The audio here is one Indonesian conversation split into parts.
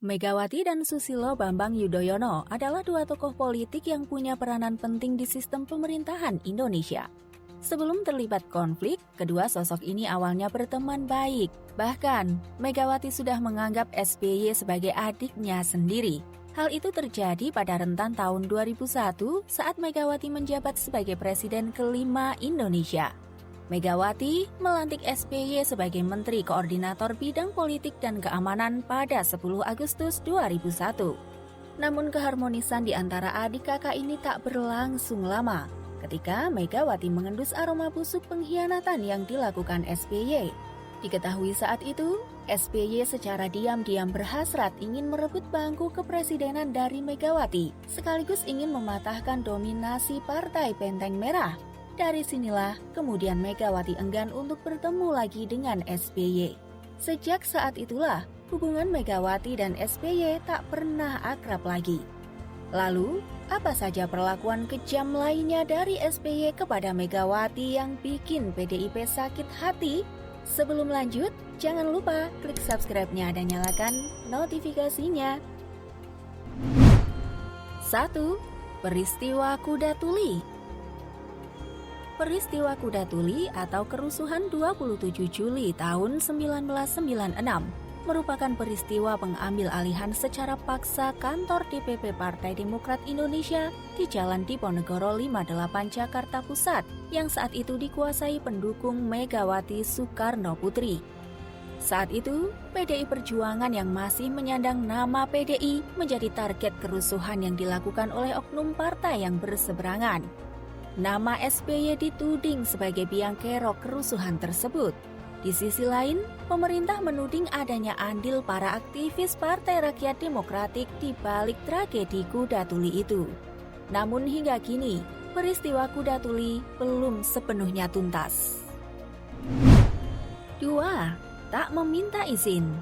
Megawati dan Susilo Bambang Yudhoyono adalah dua tokoh politik yang punya peranan penting di sistem pemerintahan Indonesia. Sebelum terlibat konflik, kedua sosok ini awalnya berteman baik. Bahkan, Megawati sudah menganggap SBY sebagai adiknya sendiri. Hal itu terjadi pada rentan tahun 2001 saat Megawati menjabat sebagai Presiden kelima Indonesia. Megawati melantik SBY sebagai Menteri Koordinator Bidang Politik dan Keamanan pada 10 Agustus 2001. Namun keharmonisan di antara adik kakak ini tak berlangsung lama ketika Megawati mengendus aroma busuk pengkhianatan yang dilakukan SBY. Diketahui saat itu, SBY secara diam-diam berhasrat ingin merebut bangku kepresidenan dari Megawati, sekaligus ingin mematahkan dominasi Partai Benteng Merah. Dari sinilah kemudian Megawati enggan untuk bertemu lagi dengan SBY. Sejak saat itulah hubungan Megawati dan SBY tak pernah akrab lagi. Lalu, apa saja perlakuan kejam lainnya dari SBY kepada Megawati yang bikin PDIP sakit hati? Sebelum lanjut, jangan lupa klik subscribe-nya dan nyalakan notifikasinya. 1. Peristiwa Kuda Tuli. Peristiwa Kuda Tuli atau kerusuhan 27 Juli tahun 1996 merupakan peristiwa pengambil alihan secara paksa kantor DPP Partai Demokrat Indonesia di Jalan Diponegoro 58 Jakarta Pusat yang saat itu dikuasai pendukung Megawati Soekarno Putri. Saat itu, PDI Perjuangan yang masih menyandang nama PDI menjadi target kerusuhan yang dilakukan oleh oknum partai yang berseberangan. Nama SBY dituding sebagai biang kerok kerusuhan tersebut. Di sisi lain, pemerintah menuding adanya andil para aktivis Partai Rakyat Demokratik di balik tragedi Kuda Tuli itu. Namun hingga kini, peristiwa Kuda Tuli belum sepenuhnya tuntas. 2. Tak meminta izin.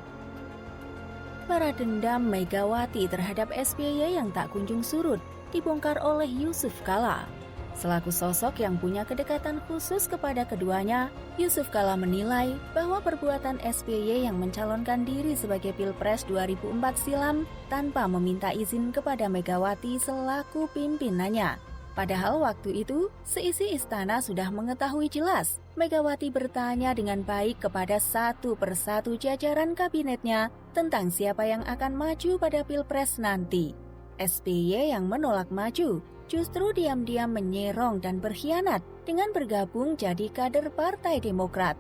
Para dendam Megawati terhadap SBY yang tak kunjung surut dibongkar oleh Yusuf Kala. Selaku sosok yang punya kedekatan khusus kepada keduanya, Yusuf Kala menilai bahwa perbuatan SBY yang mencalonkan diri sebagai Pilpres 2004 silam tanpa meminta izin kepada Megawati selaku pimpinannya. Padahal waktu itu, seisi istana sudah mengetahui jelas. Megawati bertanya dengan baik kepada satu persatu jajaran kabinetnya tentang siapa yang akan maju pada Pilpres nanti. SBY yang menolak maju justru diam-diam menyerong dan berkhianat dengan bergabung jadi kader Partai Demokrat.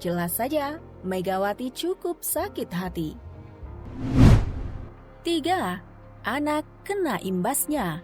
Jelas saja, Megawati cukup sakit hati. 3. Anak kena imbasnya.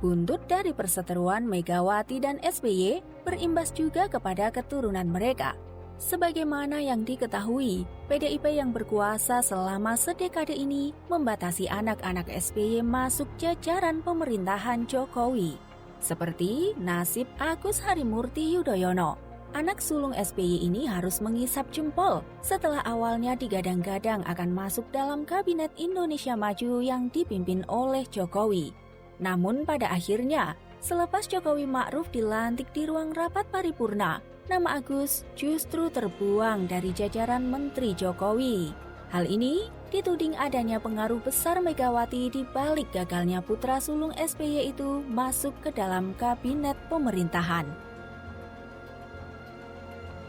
Buntut dari perseteruan Megawati dan SBY berimbas juga kepada keturunan mereka. Sebagaimana yang diketahui, PDIP yang berkuasa selama sedekade ini membatasi anak-anak SBY masuk jajaran pemerintahan Jokowi. Seperti nasib Agus Harimurti Yudhoyono. Anak sulung SBY ini harus mengisap jempol setelah awalnya digadang-gadang akan masuk dalam kabinet Indonesia Maju yang dipimpin oleh Jokowi. Namun pada akhirnya, selepas Jokowi Ma'ruf dilantik di ruang rapat paripurna, nama Agus justru terbuang dari jajaran Menteri Jokowi. Hal ini dituding adanya pengaruh besar Megawati di balik gagalnya putra sulung SBY itu masuk ke dalam kabinet pemerintahan.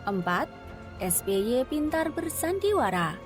4. SBY pintar bersandiwara.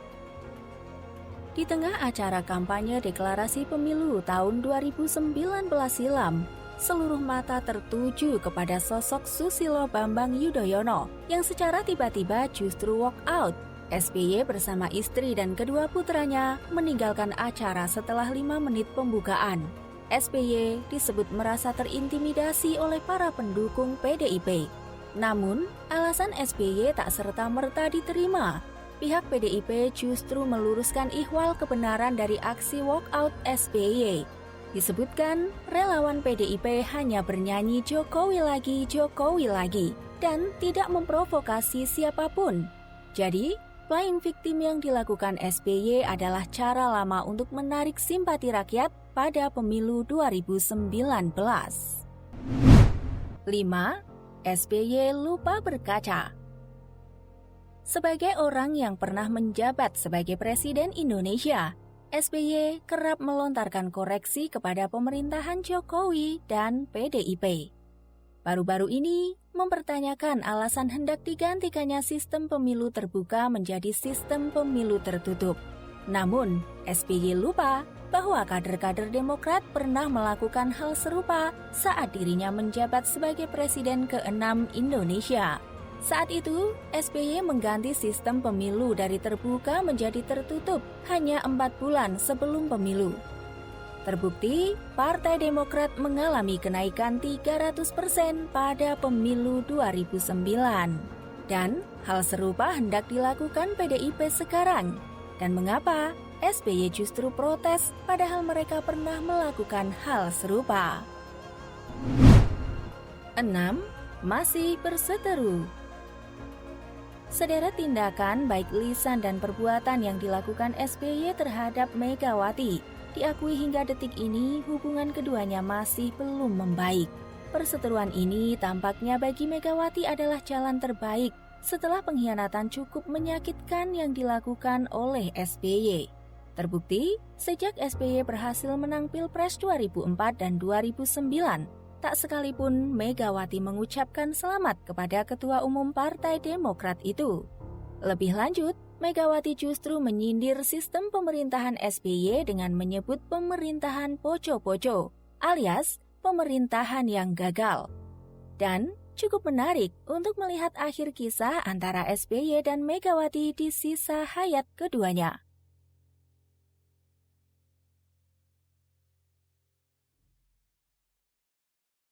Di tengah acara kampanye deklarasi pemilu tahun 2019 silam, seluruh mata tertuju kepada sosok Susilo Bambang Yudhoyono yang secara tiba-tiba justru walk out. SBY bersama istri dan kedua putranya meninggalkan acara setelah 5 menit pembukaan. SBY disebut merasa terintimidasi oleh para pendukung PDIP. Namun, alasan SBY tak serta-merta diterima. Pihak PDIP justru meluruskan ihwal kebenaran dari aksi walkout SBY. Disebutkan, relawan PDIP hanya bernyanyi Jokowi lagi, dan tidak memprovokasi siapapun. Jadi, playing victim yang dilakukan SBY adalah cara lama untuk menarik simpati rakyat pada pemilu 2019. 5. SBY lupa berkaca. Sebagai orang yang pernah menjabat sebagai Presiden Indonesia, SBY kerap melontarkan koreksi kepada pemerintahan Jokowi dan PDIP. Baru-baru ini mempertanyakan alasan hendak digantikannya sistem pemilu terbuka menjadi sistem pemilu tertutup. Namun, SBY lupa bahwa kader-kader Demokrat pernah melakukan hal serupa saat dirinya menjabat sebagai Presiden ke-6 Indonesia. Saat itu, SBY mengganti sistem pemilu dari terbuka menjadi tertutup hanya 4 bulan sebelum pemilu. Terbukti, Partai Demokrat mengalami kenaikan 300% pada pemilu 2009. Dan hal serupa hendak dilakukan PDIP sekarang. Dan mengapa SBY justru protes padahal mereka pernah melakukan hal serupa? 6. Masih berseteru. Sederet tindakan baik lisan dan perbuatan yang dilakukan SBY terhadap Megawati. Diakui hingga detik ini hubungan keduanya masih belum membaik. Perseteruan ini tampaknya bagi Megawati adalah jalan terbaik setelah pengkhianatan cukup menyakitkan yang dilakukan oleh SBY. Terbukti, sejak SBY berhasil menang Pilpres 2004 dan 2009, tak sekalipun Megawati mengucapkan selamat kepada Ketua Umum Partai Demokrat itu. Lebih lanjut, Megawati justru menyindir sistem pemerintahan SBY dengan menyebut pemerintahan poco-poco, alias pemerintahan yang gagal. Dan cukup menarik untuk melihat akhir kisah antara SBY dan Megawati di sisa hayat keduanya.